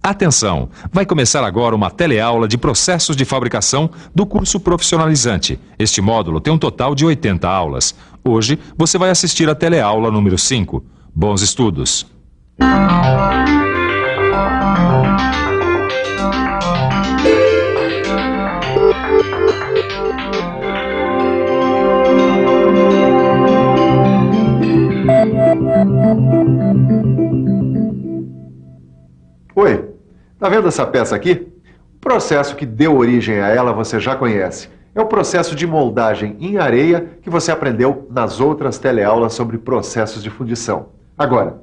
Atenção! Vai começar agora uma teleaula de processos de fabricação do curso profissionalizante. Este módulo tem um total de 80 aulas. Hoje, você vai assistir a teleaula número 5. Bons estudos! Oi, tá vendo essa peça aqui? O processo que deu origem a ela você já conhece. É o processo de moldagem em areia que você aprendeu nas outras teleaulas sobre processos de fundição. Agora,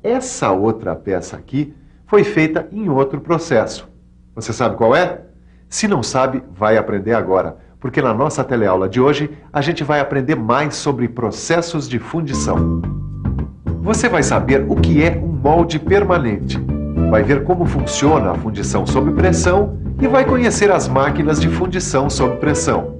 essa outra peça aqui foi feita em outro processo. Você sabe qual é? Se não sabe, vai aprender agora, porque na nossa teleaula de hoje a gente vai aprender mais sobre processos de fundição. Você vai saber o que é um molde permanente. Vai ver como funciona a fundição sob pressão e vai conhecer as máquinas de fundição sob pressão.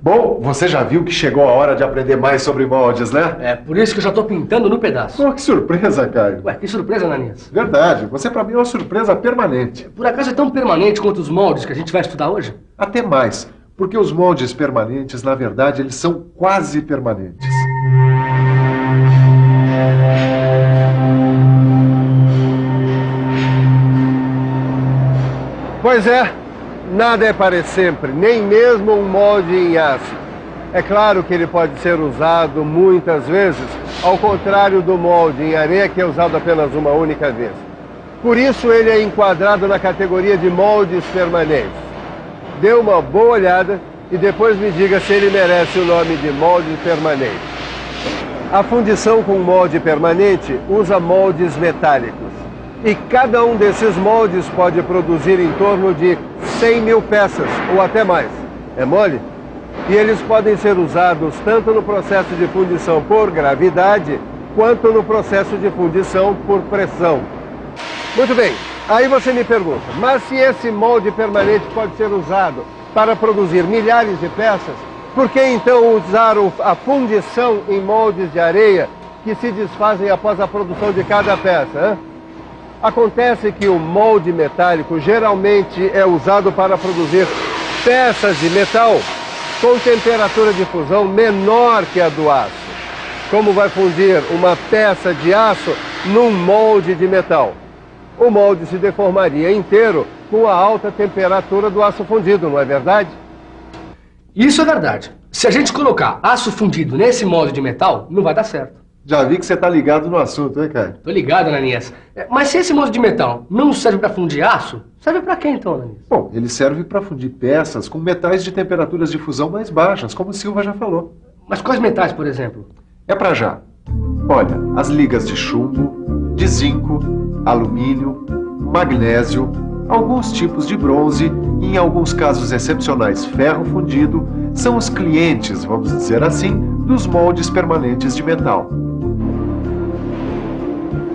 Bom, você já viu que chegou a hora de aprender mais sobre moldes, né? É, por isso que eu já tô pintando no pedaço. Pô, que surpresa, Caio. Ué, que surpresa, Ananias. Verdade, você pra mim é uma surpresa permanente. Por acaso é tão permanente quanto os moldes que a gente vai estudar hoje? Até mais, porque os moldes permanentes, na verdade, eles são quase permanentes. Pois é, nada é para sempre, nem mesmo um molde em aço. É claro que ele pode ser usado muitas vezes, ao contrário do molde em areia, que é usado apenas uma única vez. Por isso ele é enquadrado na categoria de moldes permanentes. Dê uma boa olhada e depois me diga se ele merece o nome de molde permanente. A fundição com molde permanente usa moldes metálicos. E cada um desses moldes pode produzir em torno de 100 mil peças, ou até mais. É mole? E eles podem ser usados tanto no processo de fundição por gravidade, quanto no processo de fundição por pressão. Muito bem, aí você me pergunta, mas se esse molde permanente pode ser usado para produzir milhares de peças, por que então usar a fundição em moldes de areia que se desfazem após a produção de cada peça, hein? Acontece que o molde metálico geralmente é usado para produzir peças de metal com temperatura de fusão menor que a do aço. Como vai fundir uma peça de aço num molde de metal? O molde se deformaria inteiro com a alta temperatura do aço fundido, não é verdade? Isso é verdade. Se a gente colocar aço fundido nesse molde de metal, não vai dar certo. Já vi que você tá ligado no assunto, hein, Caio? Tô ligado, Ananias. Mas se esse molde de metal não serve para fundir aço, serve para quê então, Ananias? Bom, ele serve para fundir peças com metais de temperaturas de fusão mais baixas, como o Silva já falou. Mas quais metais, por exemplo? É para já. Olha, as ligas de chumbo, de zinco, alumínio, magnésio, alguns tipos de bronze e, em alguns casos excepcionais, ferro fundido, são os clientes, vamos dizer assim, dos moldes permanentes de metal.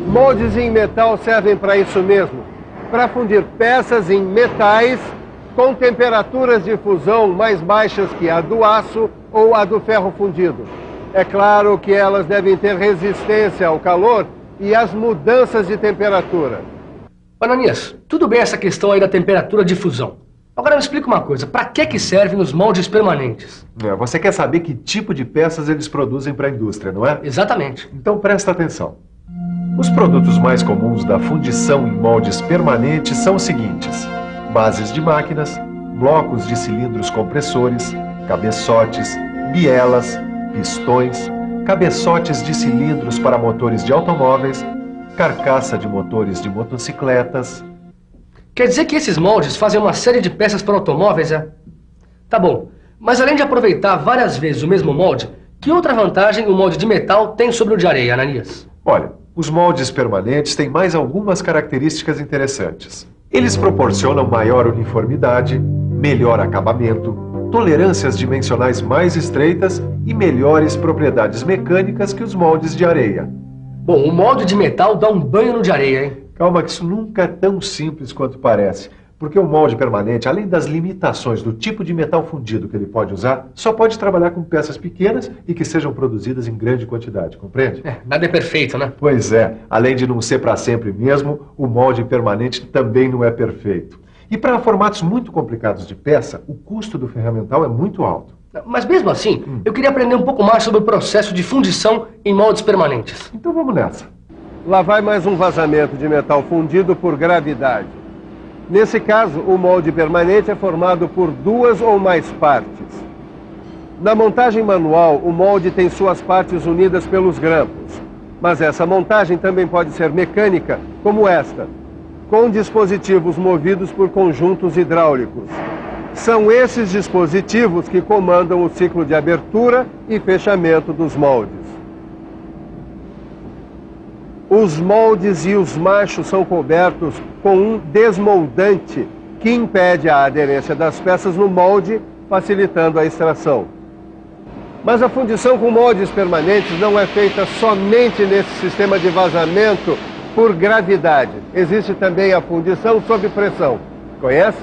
Moldes em metal servem para isso mesmo, para fundir peças em metais com temperaturas de fusão mais baixas que a do aço ou a do ferro fundido. É claro que elas devem ter resistência ao calor e às mudanças de temperatura. Ananias, tudo bem essa questão aí da temperatura de fusão. Agora me explica uma coisa, para que servem os moldes permanentes? Você quer saber que tipo de peças eles produzem para a indústria, não é? Exatamente. Então presta atenção. Os produtos mais comuns da fundição em moldes permanentes são os seguintes: bases de máquinas, blocos de cilindros compressores, cabeçotes, bielas, pistões, cabeçotes de cilindros para motores de automóveis, carcaça de motores de motocicletas. Quer dizer que esses moldes fazem uma série de peças para automóveis, é? Tá bom, mas além de aproveitar várias vezes o mesmo molde, que outra vantagem o molde de metal tem sobre o de areia, Ananias? Olha, os moldes permanentes têm mais algumas características interessantes. Eles proporcionam maior uniformidade, melhor acabamento, tolerâncias dimensionais mais estreitas e melhores propriedades mecânicas que os moldes de areia. Bom, o molde de metal dá um banho no de areia, hein? Calma que isso nunca é tão simples quanto parece. Porque o molde permanente, além das limitações do tipo de metal fundido que ele pode usar, só pode trabalhar com peças pequenas e que sejam produzidas em grande quantidade, compreende? Nada é perfeito, né? Pois é, além de não ser para sempre mesmo, o molde permanente também não é perfeito. E para formatos muito complicados de peça, o custo do ferramental é muito alto. Mas mesmo assim, eu queria aprender um pouco mais sobre o processo de fundição em moldes permanentes. Então vamos nessa. Lá vai mais um vazamento de metal fundido por gravidade. Nesse caso, o molde permanente é formado por 2 ou mais partes. Na montagem manual, o molde tem suas partes unidas pelos grampos. Mas essa montagem também pode ser mecânica, como esta, com dispositivos movidos por conjuntos hidráulicos. São esses dispositivos que comandam o ciclo de abertura e fechamento dos moldes. Os moldes e os machos são cobertos com um desmoldante que impede a aderência das peças no molde, facilitando a extração. Mas a fundição com moldes permanentes não é feita somente nesse sistema de vazamento por gravidade. Existe também a fundição sob pressão. Conhece?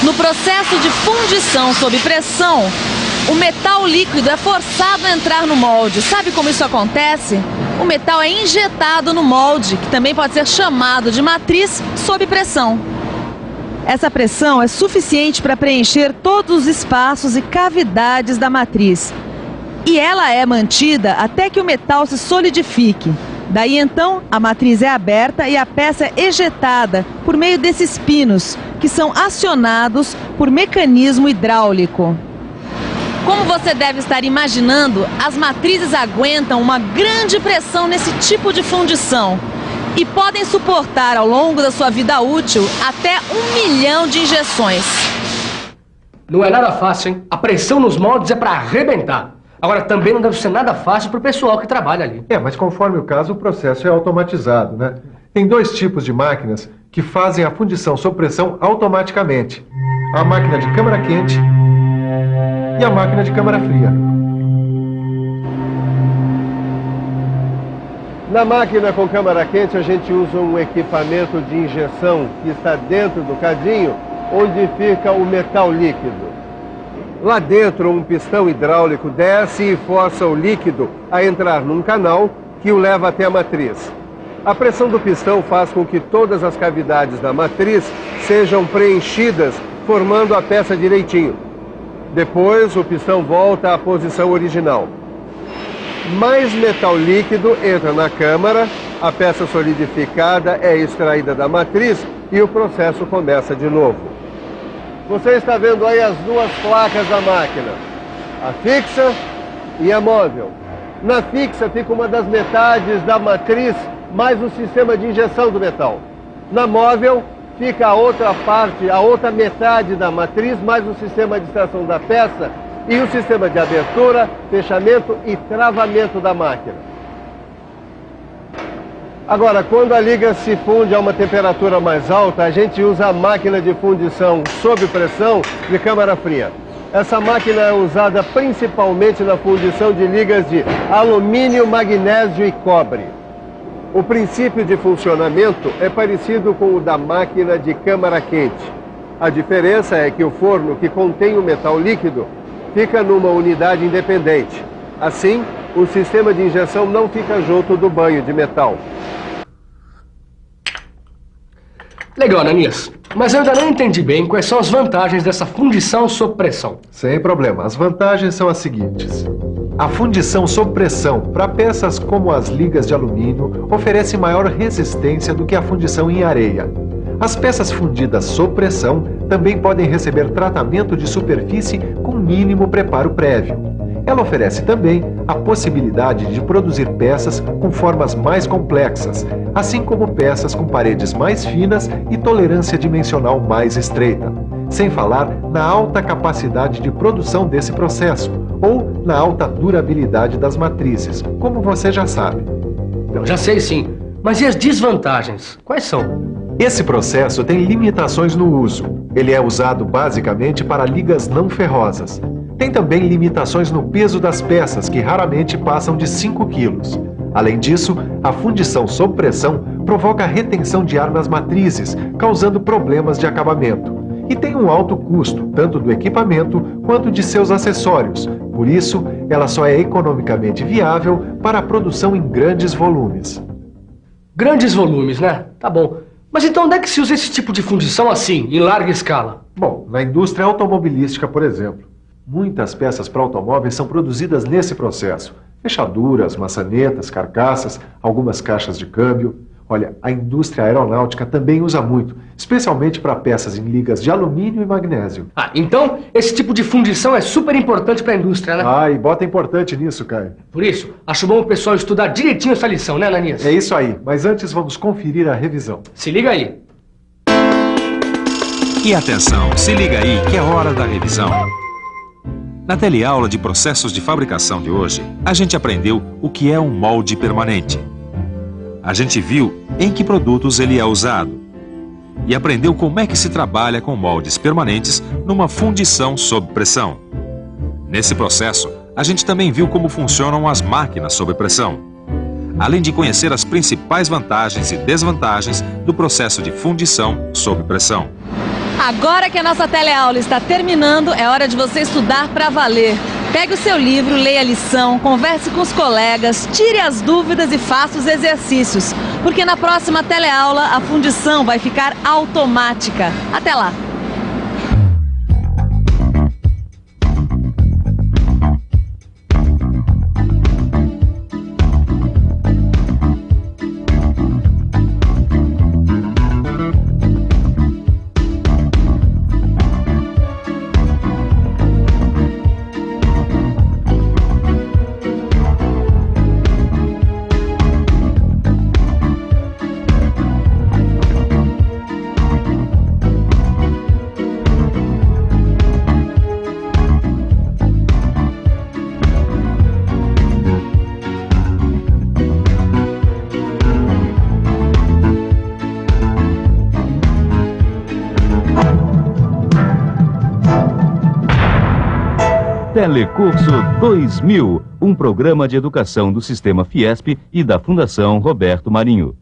No processo de fundição sob pressão, o metal líquido é forçado a entrar no molde. Sabe como isso acontece? O metal é injetado no molde, que também pode ser chamado de matriz sob pressão. Essa pressão é suficiente para preencher todos os espaços e cavidades da matriz. E ela é mantida até que o metal se solidifique. Daí então, a matriz é aberta e a peça é ejetada por meio desses pinos, que são acionados por mecanismo hidráulico. Como você deve estar imaginando, as matrizes aguentam uma grande pressão nesse tipo de fundição e podem suportar ao longo da sua vida útil até 1 milhão de injeções. Não é nada fácil, hein? A pressão nos moldes é para arrebentar. Agora, também não deve ser nada fácil para o pessoal que trabalha ali. Mas conforme o caso, o processo é automatizado, né? Tem 2 tipos de máquinas que fazem a fundição sob pressão automaticamente. A máquina de câmara quente e a máquina de câmara fria. Na máquina com câmara quente, a gente usa um equipamento de injeção que está dentro do cadinho, onde fica o metal líquido. Lá dentro, um pistão hidráulico desce e força o líquido a entrar num canal que o leva até a matriz. A pressão do pistão faz com que todas as cavidades da matriz sejam preenchidas, formando a peça direitinho. Depois, o pistão volta à posição original. Mais metal líquido entra na câmara, a peça solidificada é extraída da matriz e o processo começa de novo. Você está vendo aí as 2 placas da máquina, a fixa e a móvel. Na fixa fica uma das metades da matriz mais o sistema de injeção do metal. Na móvel fica a outra parte, a outra metade da matriz mais o sistema de extração da peça e o sistema de abertura, fechamento e travamento da máquina. Agora, quando a liga se funde a uma temperatura mais alta, a gente usa a máquina de fundição sob pressão de câmara fria. Essa máquina é usada principalmente na fundição de ligas de alumínio, magnésio e cobre. O princípio de funcionamento é parecido com o da máquina de câmara quente. A diferença é que o forno que contém o metal líquido fica numa unidade independente. Assim, o sistema de injeção não fica junto do banho de metal. Legal, Ananias. Mas eu ainda não entendi bem quais são as vantagens dessa fundição sob pressão. Sem problema. As vantagens são as seguintes. A fundição sob pressão para peças como as ligas de alumínio oferece maior resistência do que a fundição em areia. As peças fundidas sob pressão também podem receber tratamento de superfície com mínimo preparo prévio. Ela oferece também a possibilidade de produzir peças com formas mais complexas, assim como peças com paredes mais finas e tolerância dimensional mais estreita. Sem falar na alta capacidade de produção desse processo, ou na alta durabilidade das matrizes, como você já sabe. Eu já sei sim, mas e as desvantagens? Quais são? Esse processo tem limitações no uso. Ele é usado basicamente para ligas não ferrosas. Tem também limitações no peso das peças, que raramente passam de 5 quilos. Além disso, a fundição sob pressão provoca retenção de ar nas matrizes, causando problemas de acabamento. E tem um alto custo, tanto do equipamento quanto de seus acessórios. Por isso, ela só é economicamente viável para a produção em grandes volumes. Grandes volumes, né? Tá bom. Mas então onde é que se usa esse tipo de fundição assim, em larga escala? Bom, na indústria automobilística, por exemplo, muitas peças para automóveis são produzidas nesse processo. Fechaduras, maçanetas, carcaças, algumas caixas de câmbio. Olha, a indústria aeronáutica também usa muito, especialmente para peças em ligas de alumínio e magnésio. Ah, então esse tipo de fundição é super importante para a indústria, né? Ah, e bota importante nisso, Caio. Por isso, acho bom o pessoal estudar direitinho essa lição, né, Ananias? É isso aí, mas antes vamos conferir a revisão. Se liga aí. E atenção, se liga aí que é hora da revisão. Na teleaula de processos de fabricação de hoje, a gente aprendeu o que é um molde permanente. A gente viu em que produtos ele é usado. E aprendeu como é que se trabalha com moldes permanentes numa fundição sob pressão. Nesse processo, a gente também viu como funcionam as máquinas sob pressão. Além de conhecer as principais vantagens e desvantagens do processo de fundição sob pressão. Agora que a nossa teleaula está terminando, é hora de você estudar para valer. Pegue o seu livro, leia a lição, converse com os colegas, tire as dúvidas e faça os exercícios. Porque na próxima teleaula a fundição vai ficar automática. Até lá! Telecurso 2000, um programa de educação do Sistema Fiesp e da Fundação Roberto Marinho.